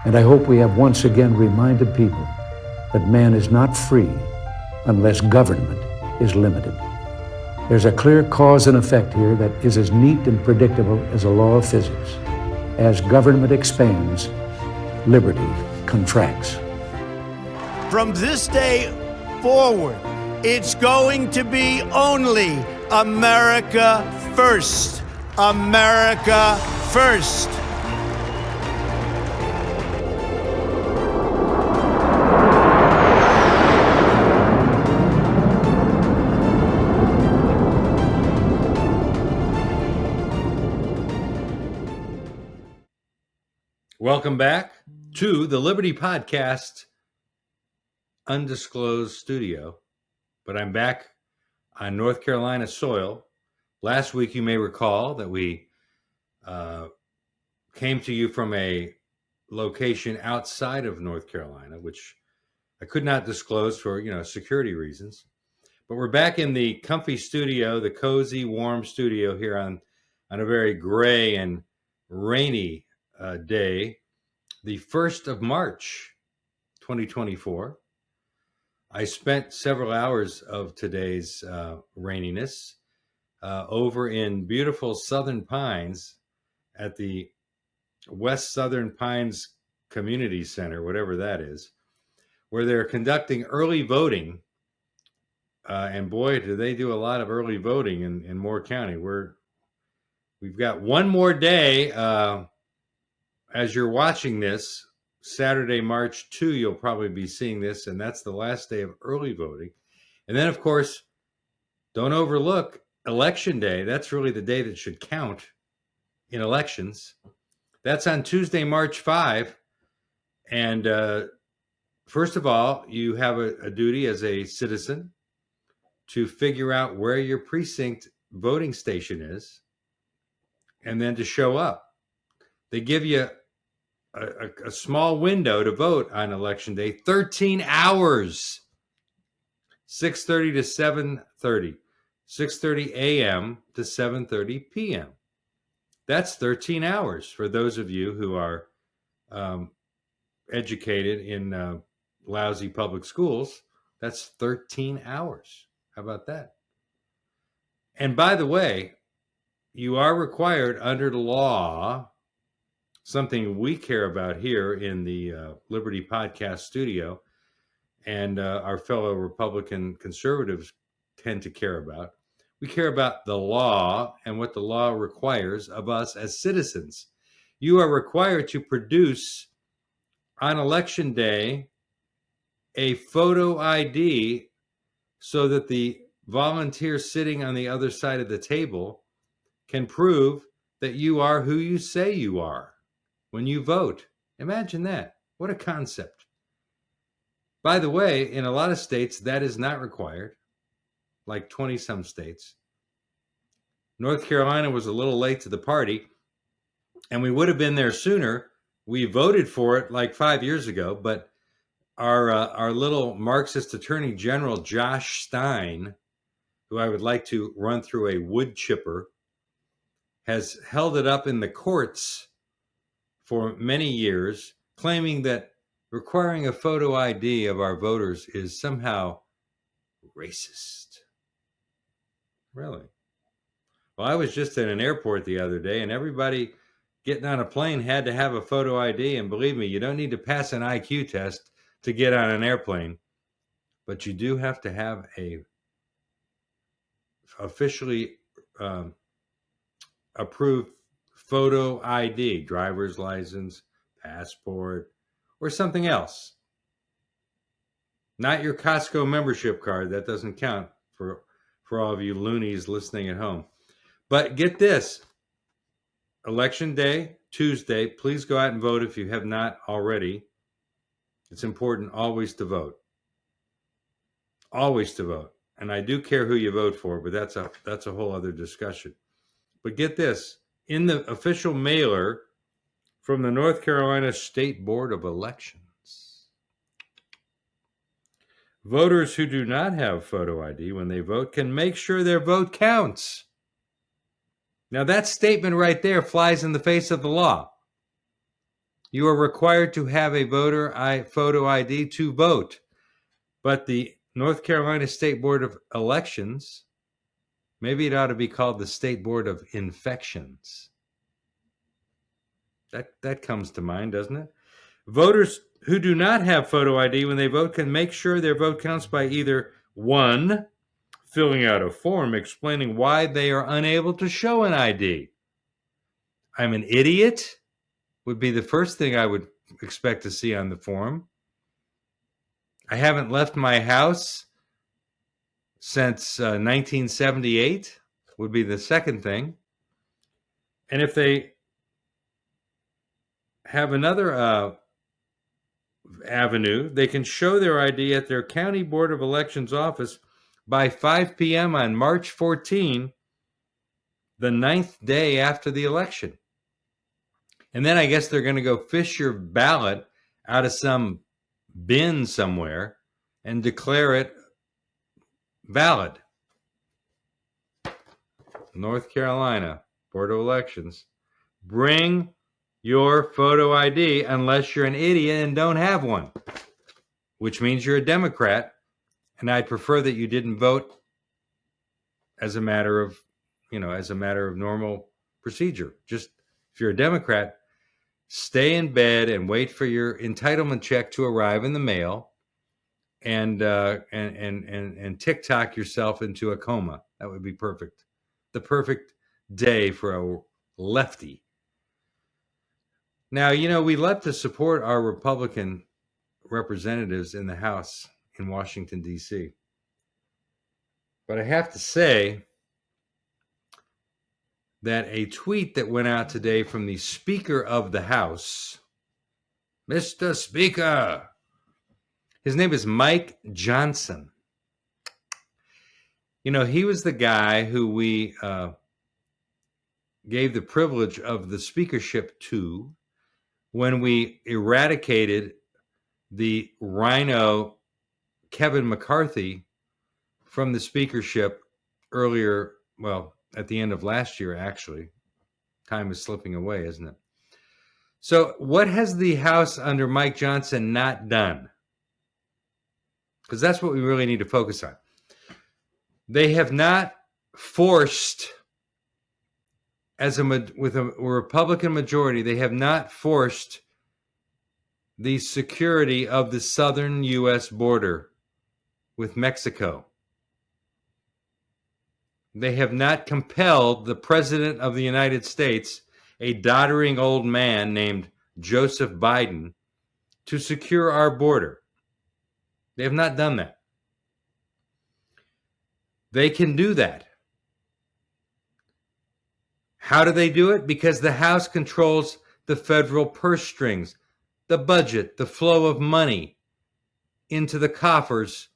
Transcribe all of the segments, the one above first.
And I hope we have once again reminded people that man is not free unless government is limited. There's a clear cause and effect here that is as neat and predictable as a law of physics. As government expands, liberty contracts. From this day forward, it's going to be only America first. America first. Welcome back to the Liberty Podcast undisclosed studio, but I'm back on North Carolina soil. Last week, you may recall that we came to you from a location outside of North Carolina, which I could not disclose for, security reasons. But we're back in the comfy studio, the cozy, warm studio here on a very gray and rainy day, the 1st of March, 2024. I spent several hours of today's raininess over in beautiful Southern Pines at the West Southern Pines Community Center, whatever that is, where they're conducting early voting. And boy, do they do a lot of early voting in Moore County. We've got one more day. As you're watching this, Saturday, March 2, you'll probably be seeing this, and that's the last day of early voting. And then, of course, don't overlook Election Day. That's really the day that should count in elections. That's on Tuesday, March 5. And first of all, you have a duty as a citizen to figure out where your precinct voting station is, and then to show up. They give you a small window to vote on Election Day, 13 hours, 6:30 to 7:30, 6:30 a.m. to 7:30 p.m. That's 13 hours for those of you who are educated in lousy public schools. That's 13 hours. How about that? And by the way, you are required under the law, something we care about here in the Liberty Podcast studio, and our fellow Republican conservatives tend to care about. We care about the law and what the law requires of us as citizens. You are required to produce on Election Day a photo ID so that the volunteer sitting on the other side of the table can prove that you are who you say you are when you vote. Imagine that. What a concept. By the way, in a lot of states, that is not required, like 20-some states. North Carolina was a little late to the party, and we would have been there sooner. We voted for it like 5 years ago, but our little Marxist Attorney General, Josh Stein, who I would like to run through a wood chipper, has held it up in the courts for many years, claiming that requiring a photo ID of our voters is somehow racist. Really? Well, I was just at an airport the other day, and everybody getting on a plane had to have a photo ID. And believe me, you don't need to pass an IQ test to get on an airplane, but you do have to have a officially approved photo ID, driver's license, passport, or something else. Not your Costco membership card. That doesn't count for all of you loonies listening at home. But get this. Election Day, Tuesday, please go out and vote if you have not already. It's important always to vote. Always to vote. And I do care who you vote for, but that's a whole other discussion. But get this. In the official mailer from the North Carolina State Board of Elections, voters who do not have photo ID when they vote can make sure their vote counts. Now that statement right there flies in the face of the law. You are required to have a photo ID to vote. But the North Carolina State Board of Elections, maybe it ought to be called the State Board of Infections. That comes to mind, doesn't it? Voters who do not have photo ID when they vote can make sure their vote counts by either 1, filling out a form explaining why they are unable to show an ID. I'm an idiot would be the first thing I would expect to see on the form. I haven't left my house since 1978 would be the second thing. And if they have another avenue, they can show their ID at their County Board of Elections office by 5 p.m. on March 14, the 9th day after the election. And then I guess they're going to go fish your ballot out of some bin somewhere and declare it valid. North Carolina Board of Elections. Bring your photo ID unless you're an idiot and don't have one, which means you're a Democrat, and I'd prefer that you didn't vote as a matter of, normal procedure. Just if you're a Democrat, stay in bed and wait for your entitlement check to arrive in the mail, and TikTok yourself into a coma. That would be perfect. The perfect day for a lefty. Now, we love to support our Republican representatives in the House in Washington, D.C. But I have to say that a tweet that went out today from the Speaker of the House, Mr. Speaker, his name is Mike Johnson. He was the guy who we gave the privilege of the speakership to when we eradicated the rhino Kevin McCarthy from the speakership earlier, at the end of last year, actually. Time is slipping away, isn't it? So what has the House under Mike Johnson not done? Because that's what we really need to focus on. They have not forced, with a Republican majority, they have not forced the security of the southern U.S. border with Mexico. They have not compelled the President of the United States, a doddering old man named Joseph Biden, to secure our border. They have not done that. They can do that. How do they do it? Because the House controls the federal purse strings, the budget, the flow of money into the coffers,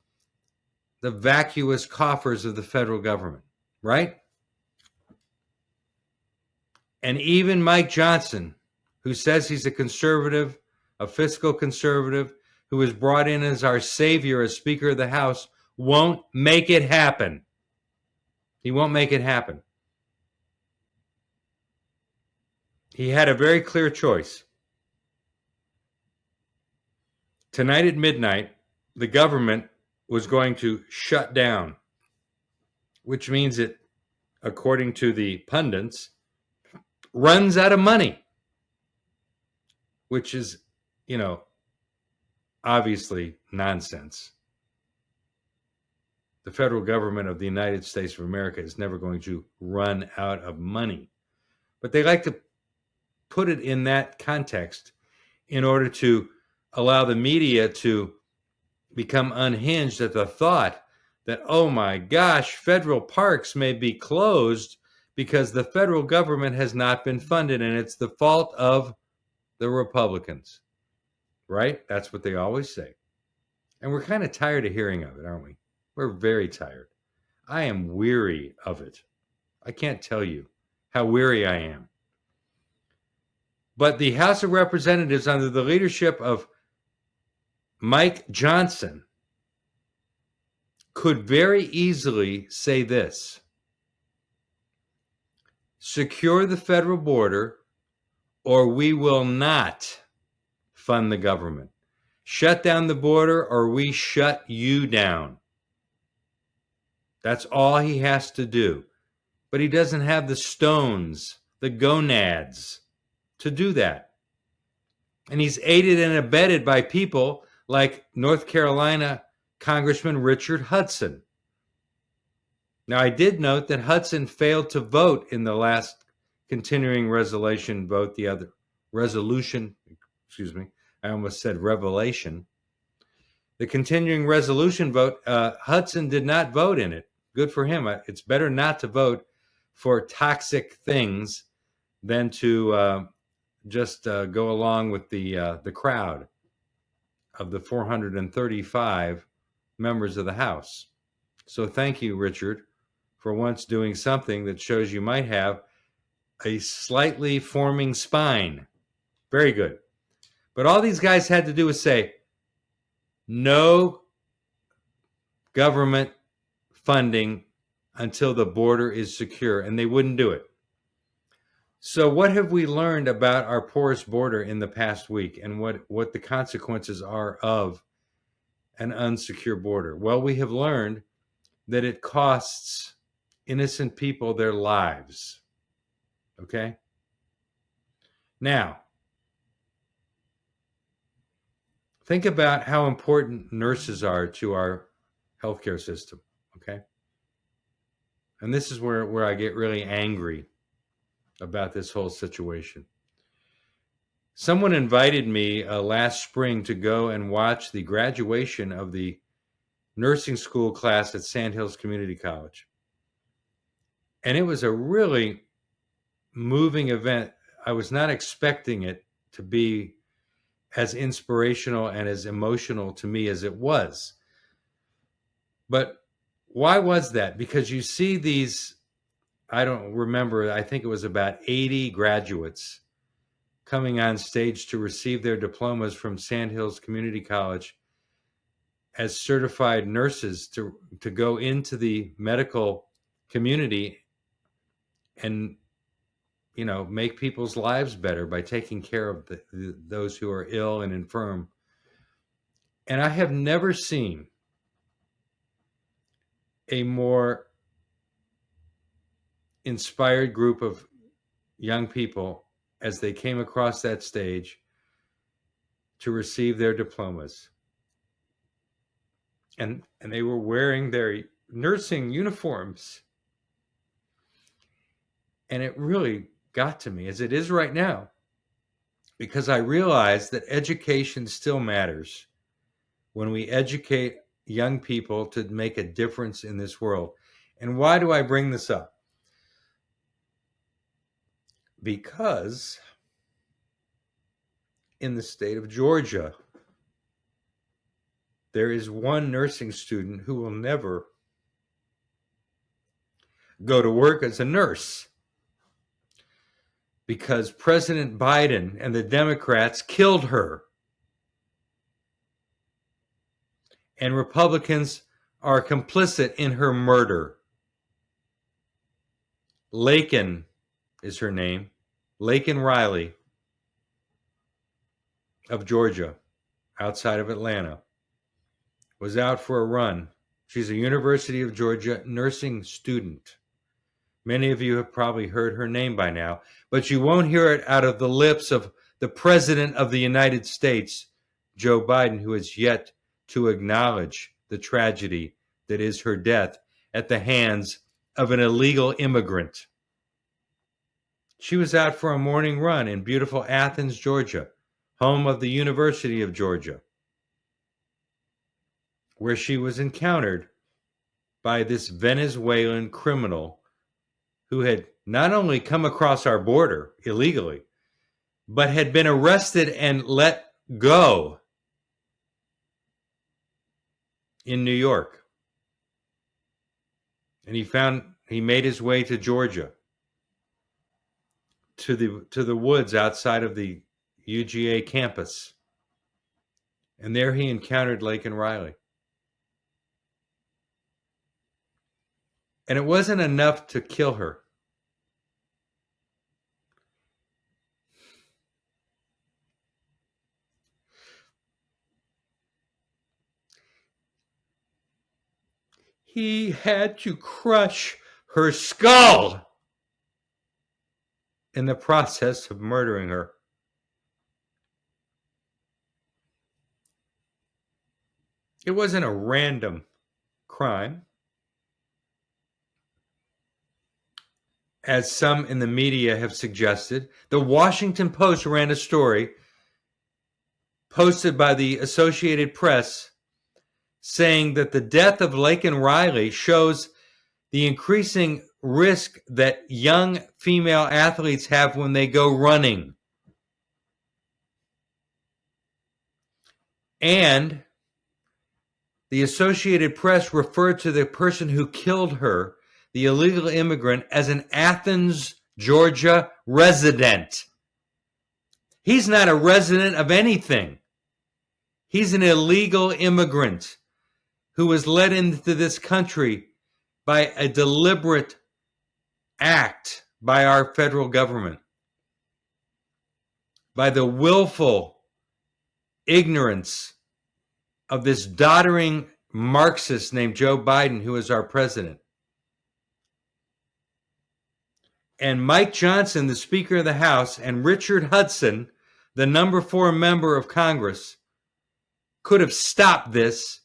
the vacuous coffers of the federal government, right? And even Mike Johnson, who says he's a conservative, a fiscal conservative, who was brought in as our savior as Speaker of the House, won't make it happen. He won't make it happen. He had a very clear choice. Tonight at midnight, the government was going to shut down, which means it, according to the pundits, runs out of money, which is, obviously nonsense. The federal government of the United States of America is never going to run out of money. But they like to put it in that context in order to allow the media to become unhinged at the thought that, oh my gosh, federal parks may be closed because the federal government has not been funded and it's the fault of the Republicans. Right? That's what they always say. And we're kind of tired of hearing of it, aren't we? We're very tired. I am weary of it. I can't tell you how weary I am. But the House of Representatives, under the leadership of Mike Johnson, could very easily say this: secure the federal border, or we will not fund the government. Shut down the border or we shut you down. That's all he has to do. But he doesn't have the stones, the gonads to do that. And he's aided and abetted by people like North Carolina Congressman Richard Hudson. Now, I did note that Hudson failed to vote in the last continuing resolution vote, I almost said revelation. The continuing resolution vote, Hudson did not vote in it. Good for him. It's better not to vote for toxic things than to just go along with the crowd of the 435 members of the House. So thank you, Richard, for once doing something that shows you might have a slightly forming spine. Very good. But all these guys had to do was say, no government funding until the border is secure, and they wouldn't do it. So what have we learned about our porous border in the past week and what the consequences are of an unsecure border? Well, we have learned that it costs innocent people their lives. Okay? Now, think about how important nurses are to our healthcare system. Okay? And this is where I get really angry about this whole situation. Someone invited me last spring to go and watch the graduation of the nursing school class at Sandhills Community College. And it was a really moving event. I was not expecting it to be as inspirational and as emotional to me as it was. But why was that? Because you see these, I don't remember, I think it was about 80 graduates coming on stage to receive their diplomas from Sandhills Community College as certified nurses to go into the medical community and, you know, make people's lives better by taking care of those who are ill and infirm. And I have never seen a more inspired group of young people as they came across that stage to receive their diplomas. And they were wearing their nursing uniforms. And it really got to me, as it is right now, because I realized that education still matters when we educate young people to make a difference in this world. And why do I bring this up? Because in the state of Georgia, there is one nursing student who will never go to work as a nurse because President Biden and the Democrats killed her. And Republicans are complicit in her murder. Laken is her name. Laken Riley of Georgia, outside of Atlanta, was out for a run. She's a University of Georgia nursing student. Many of you have probably heard her name by now, but you won't hear it out of the lips of the President of the United States, Joe Biden, who has yet to acknowledge the tragedy that is her death at the hands of an illegal immigrant. She was out for a morning run in beautiful Athens, Georgia, home of the University of Georgia, where she was encountered by this Venezuelan criminal who had not only come across our border illegally, but had been arrested and let go in New York. And he made his way to Georgia, to the woods outside of the UGA campus. And there he encountered Laken Riley. And it wasn't enough to kill her. He had to crush her skull in the process of murdering her. It wasn't a random crime, as some in the media have suggested. The Washington Post ran a story posted by the Associated Press saying that the death of Laken Riley shows the increasing risk that young female athletes have when they go running. And the Associated Press referred to the person who killed her, the illegal immigrant, as an Athens, Georgia resident. He's not a resident of anything. He's an illegal immigrant who was led into this country by a deliberate act by our federal government, by the willful ignorance of this doddering Marxist named Joe Biden, who is our president. And Mike Johnson, the Speaker of the House, and Richard Hudson, the number 4 member of Congress, could have stopped this,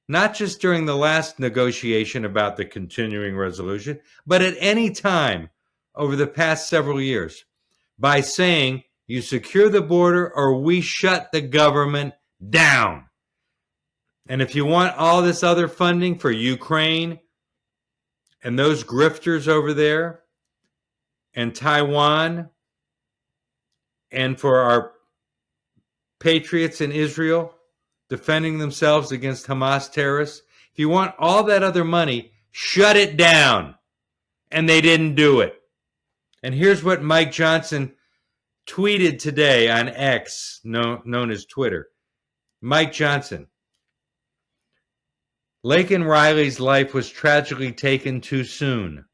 not just during the last negotiation about the continuing resolution, but at any time over the past several years, by saying, you secure the border or we shut the government down. And if you want all this other funding for Ukraine and those grifters over there and Taiwan and for our patriots in Israel defending themselves against Hamas terrorists, if you want all that other money, shut it down. And they didn't do it. And here's what Mike Johnson tweeted today on X, known as Twitter. Mike Johnson: Laken Riley's life was tragically taken too soon.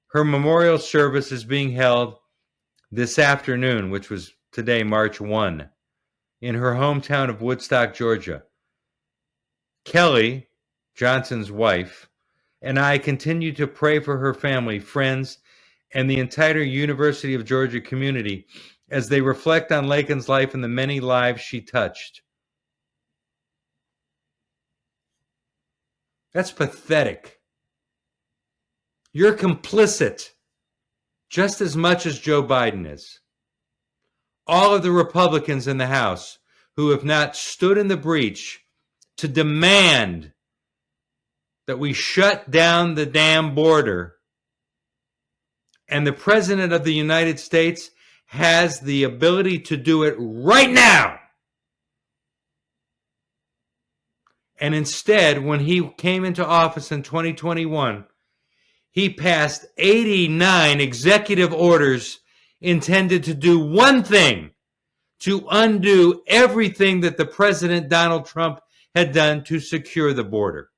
Her memorial service is being held this afternoon, which was today, March 1, in her hometown of Woodstock, Georgia. Kelly, Johnson's wife, and I continue to pray for her family, friends, and the entire University of Georgia community as they reflect on Laken's life and the many lives she touched. That's pathetic. You're complicit just as much as Joe Biden is. All of the Republicans in the House who have not stood in the breach to demand that we shut down the damn border, and the President of the United States has the ability to do it right now. And instead, when he came into office in 2021, he passed 89 executive orders intended to do one thing: to undo everything that the President Donald Trump had done to secure the border.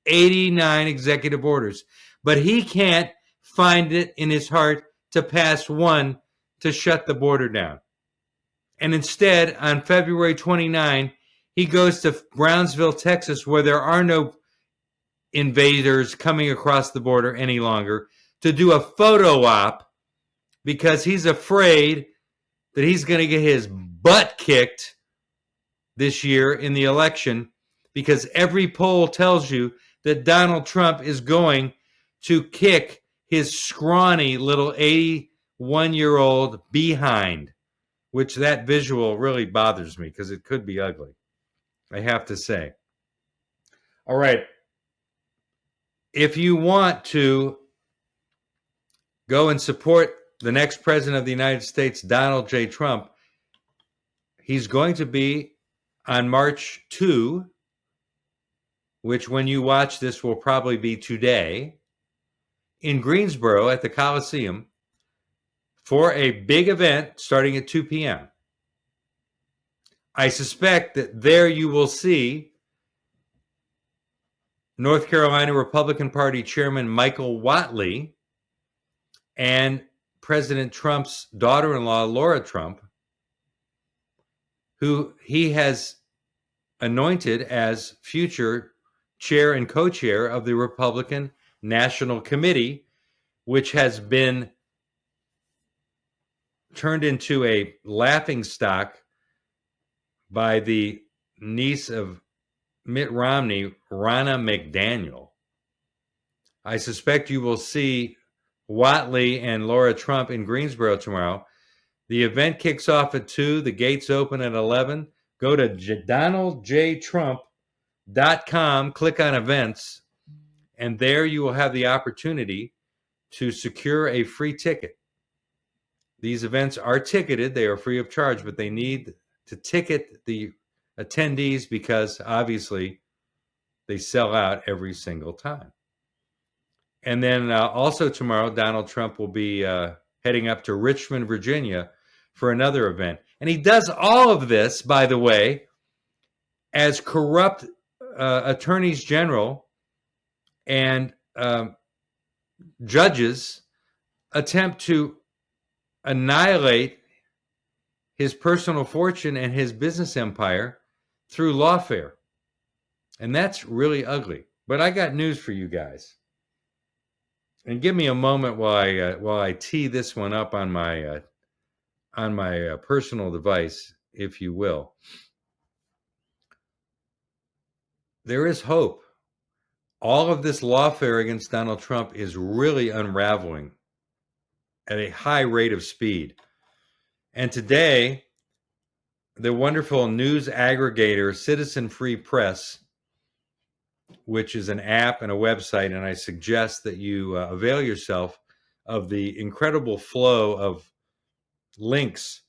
89 executive orders. But he can't find it in his heart to pass one to shut the border down. And instead, on February 29, he goes to Brownsville, Texas, where there are no invaders coming across the border any longer, to do a photo op because he's afraid that he's going to get his butt kicked this year in the election, because every poll tells you that Donald Trump is going to kick his scrawny little 81-year-old behind, which that visual really bothers me because it could be ugly, I have to say. All right. If you want to go and support the next president of the United States, Donald J. Trump, he's going to be on March 2, which when you watch this will probably be today, in Greensboro at the Coliseum for a big event starting at 2 p.m. I suspect that there you will see North Carolina Republican Party Chairman Michael Whatley and President Trump's daughter-in-law, Laura Trump, who he has anointed as future chair and co-chair of the Republican National Committee, which has been turned into a laughingstock by the niece of Mitt Romney, Ronna McDaniel. I suspect you will see Whatley and Laura Trump in Greensboro tomorrow. The event kicks off at 2. The gates open at 11. Go to DonaldJTrump.com, click on events, and there you will have the opportunity to secure a free ticket. These events are ticketed. They are free of charge, but they need to ticket the attendees because obviously they sell out every single time. And then also tomorrow, Donald Trump will be heading up to Richmond, Virginia for another event. And he does all of this, by the way, as corrupt attorneys general and judges attempt to annihilate his personal fortune and his business empire through lawfare. And that's really ugly. But I got news for you guys. And give me a moment while I tee this one up on my personal device, if you will. There is hope. All of this lawfare against Donald Trump is really unraveling at a high rate of speed. And today, the wonderful news aggregator Citizen Free Press, which is an app and a website, and I suggest that you avail yourself of the incredible flow of links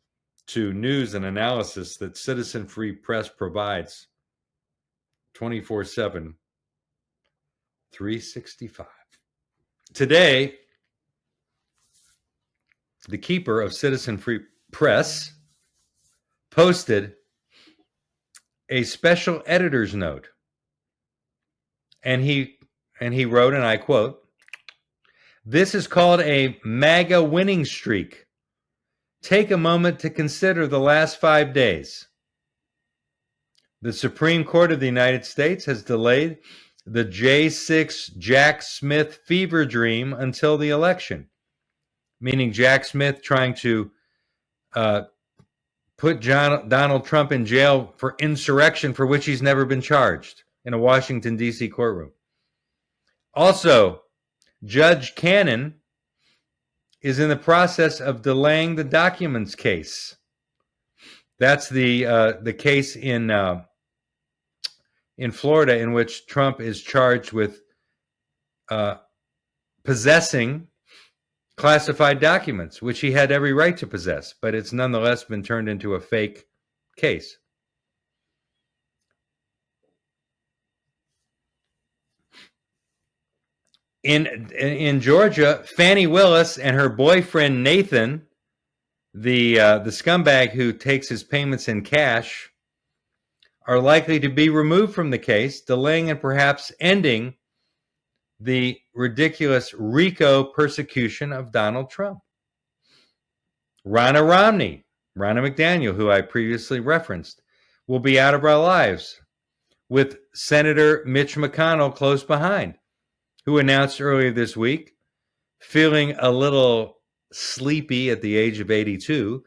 to news and analysis that Citizen Free Press provides 24/7, 365. Today, the keeper of Citizen Free Press posted a special editor's note. And he wrote, and I quote, "This is called a MAGA winning streak. Take a moment to consider the last 5 days. The Supreme Court of the United States has delayed the J6 Jack Smith fever dream until the election," meaning Jack Smith trying to put Donald Trump in jail for insurrection for which he's never been charged in a Washington, D.C. courtroom. Also, Judge Cannon is in the process of delaying the documents case. That's the case in Florida in which Trump is charged with possessing classified documents, which he had every right to possess, but it's nonetheless been turned into a fake case. In Georgia, Fannie Willis and her boyfriend Nathan, the scumbag who takes his payments in cash, are likely to be removed from the case, delaying and perhaps ending the ridiculous RICO persecution of Donald Trump. Ronna McDaniel, who I previously referenced, will be out of our lives, with Senator Mitch McConnell close behind, who announced earlier this week, feeling a little sleepy at the age of 82,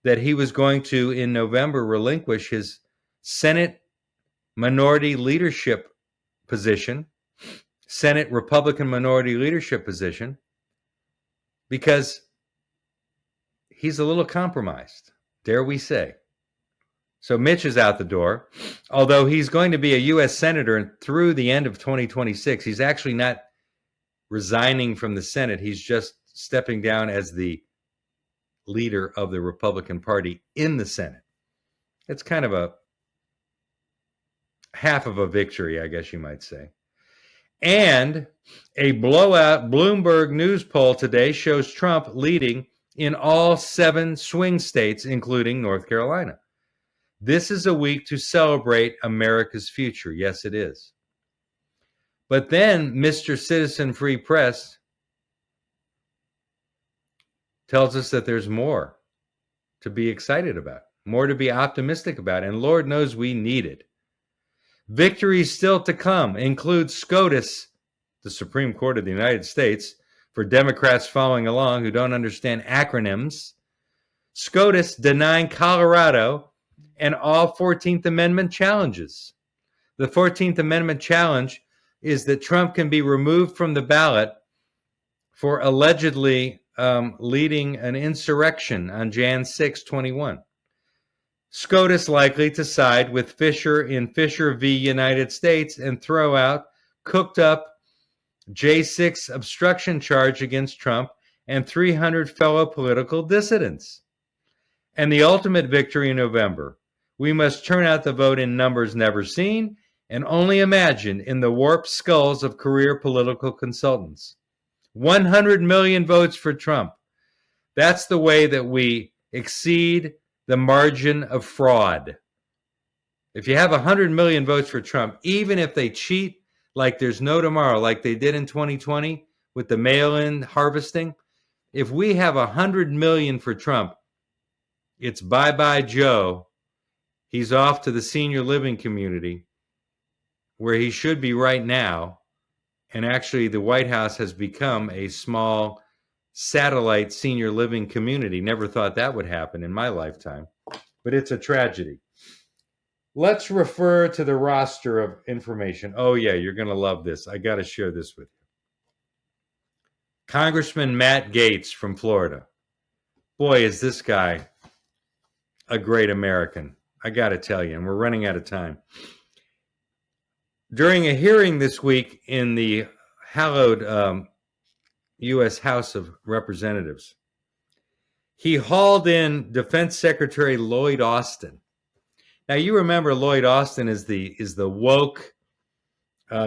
that he was going to, in November, relinquish his Senate minority leadership position, Senate Republican minority leadership position, because he's a little compromised, dare we say. So Mitch is out the door, although he's going to be a U.S. Senator through the end of 2026. He's actually not resigning from the Senate. He's just stepping down as the leader of the Republican Party in the Senate. It's kind of a half of a victory, I guess you might say. And a blowout Bloomberg News poll today shows Trump leading in all 7 swing states, including North Carolina. This is a week to celebrate America's future. Yes, it is. But then Mr. Citizen Free Press tells us that there's more to be excited about, more to be optimistic about, and Lord knows we need it. Victories still to come include SCOTUS, the Supreme Court of the United States, for Democrats following along who don't understand acronyms. SCOTUS denying Colorado and all 14th Amendment challenges. The 14th Amendment challenge is that Trump can be removed from the ballot for allegedly leading an insurrection on Jan 6, 21. SCOTUS likely to side with Fisher in Fisher v. United States and throw out cooked up J6 obstruction charge against Trump and 300 fellow political dissidents. And the ultimate victory in November. We must turn out the vote in numbers never seen and only imagined in the warped skulls of career political consultants. 100 million votes for Trump. That's the way that we exceed the margin of fraud. If you have 100 million votes for Trump, even if they cheat like there's no tomorrow, like they did in 2020 with the mail-in harvesting, if we have 100 million for Trump, it's bye-bye Joe. He's off to the senior living community where he should be right now. And actually, the White House has become a small satellite senior living community. Never thought that would happen in my lifetime, but it's a tragedy. Let's refer to the roster of information. Oh, yeah, you're going to love this. I got to share this with you. Congressman Matt Gaetz from Florida. Boy, is this guy a great American. I got to tell you, and we're running out of time. During a hearing this week in the hallowed U.S. House of Representatives, he hauled in Defense Secretary Lloyd Austin. Now, you remember Lloyd Austin is the woke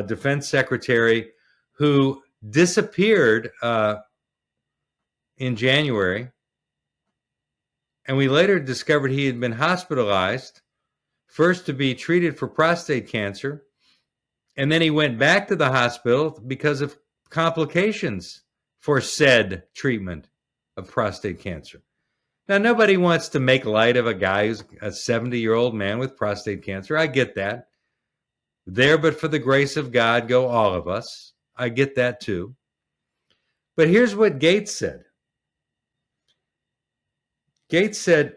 Defense Secretary who disappeared in January, and we later discovered he had been hospitalized, first to be treated for prostate cancer, and then he went back to the hospital because of complications for said treatment of prostate cancer. Now, nobody wants to make light of a guy who's a 70-year-old man with prostate cancer. I get that. There, but for the grace of God, go all of us. I get that too. But here's what Gaetz said. Gaetz said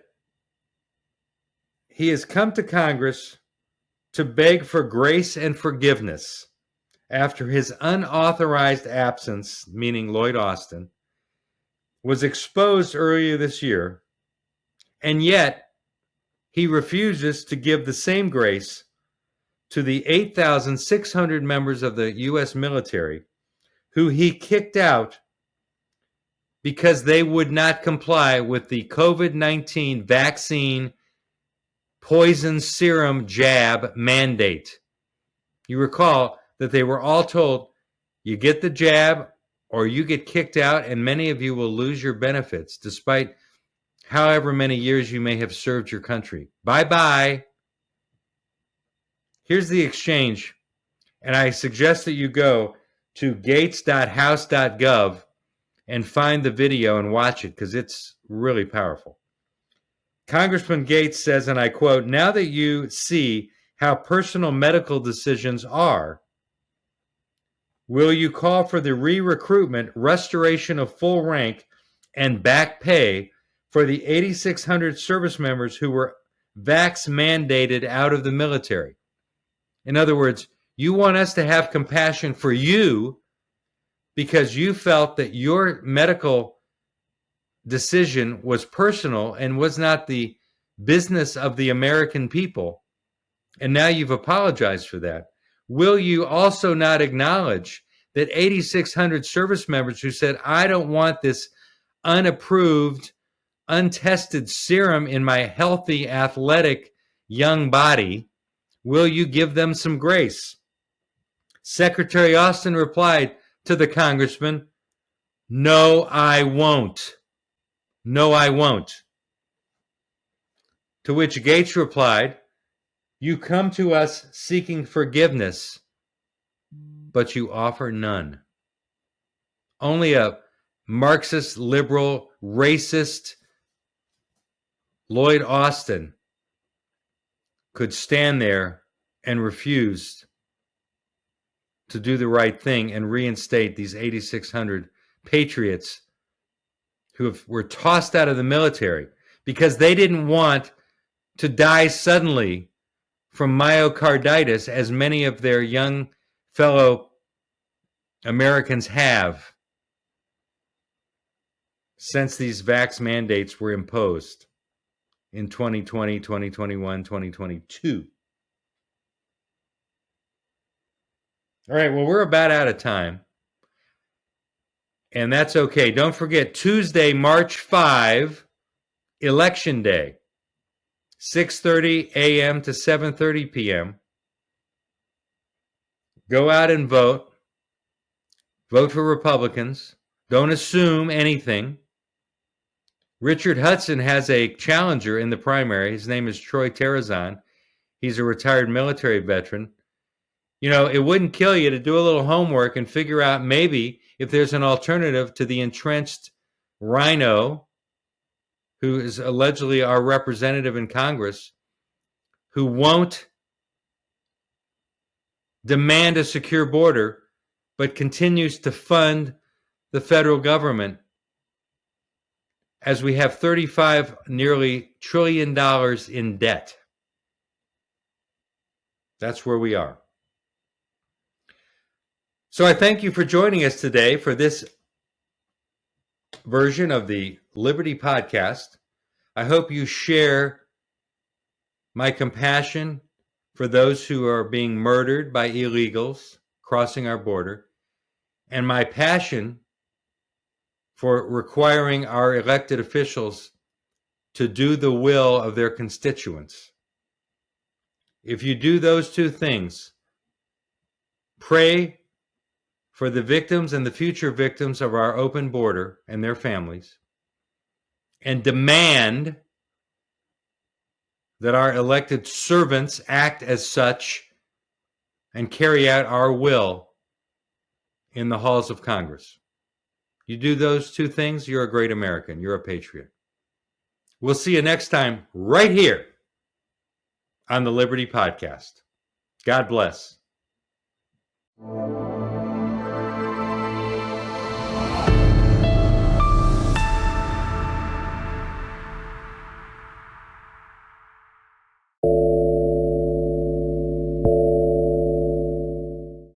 he has come to Congress to beg for grace and forgiveness after his unauthorized absence, meaning Lloyd Austin, was exposed earlier this year, and yet he refuses to give the same grace to the 8,600 members of the U.S. military who he kicked out because they would not comply with the COVID-19 vaccine poison serum jab mandate. You recall that they were all told, you get the jab or you get kicked out, and many of you will lose your benefits despite however many years you may have served your country. Bye-bye. Here's the exchange, and I suggest that you go to gates.house.gov and find the video and watch it because it's really powerful. Congressman Gaetz says, and I quote, "Now that you see how personal medical decisions are, will you call for the re-recruitment, restoration of full rank, and back pay for the 8,600 service members who were vax mandated out of the military?" In other words, you want us to have compassion for you because you felt that your medical decision was personal and was not the business of the American people. And now you've apologized for that. Will you also not acknowledge that 8,600 service members who said, I don't want this unapproved, untested serum in my healthy, athletic, young body, will you give them some grace? Secretary Austin replied to the congressman, no, I won't. No, I won't. To which Gaetz replied, you come to us seeking forgiveness, but you offer none. Only a Marxist, liberal, racist Lloyd Austin could stand there and refused to do the right thing and reinstate these 8,600 patriots who were tossed out of the military because they didn't want to die suddenly from myocarditis, as many of their young fellow Americans have since these vax mandates were imposed in 2020, 2021, 2022. All right, well, we're about out of time. And that's okay. Don't forget, Tuesday, March 5, Election Day, 6:30 a.m. to 7:30 p.m. Go out and vote. Vote for Republicans. Don't assume anything. Richard Hudson has a challenger in the primary. His name is Troy Terrazon. He's a retired military veteran. You know, it wouldn't kill you to do a little homework and figure out maybe if there's an alternative to the entrenched rhino, who is allegedly our representative in Congress, who won't demand a secure border, but continues to fund the federal government as we have $35 nearly trillion in debt. That's where we are. So I thank you for joining us today for this version of the Liberty Podcast. I hope you share my compassion for those who are being murdered by illegals crossing our border, and my passion for requiring our elected officials to do the will of their constituents. If you do those two things, pray for the victims and the future victims of our open border and their families, and demand that our elected servants act as such and carry out our will in the halls of Congress. You do those two things, you're a great American. You're a patriot. We'll see you next time right here on the Liberty Podcast. God bless.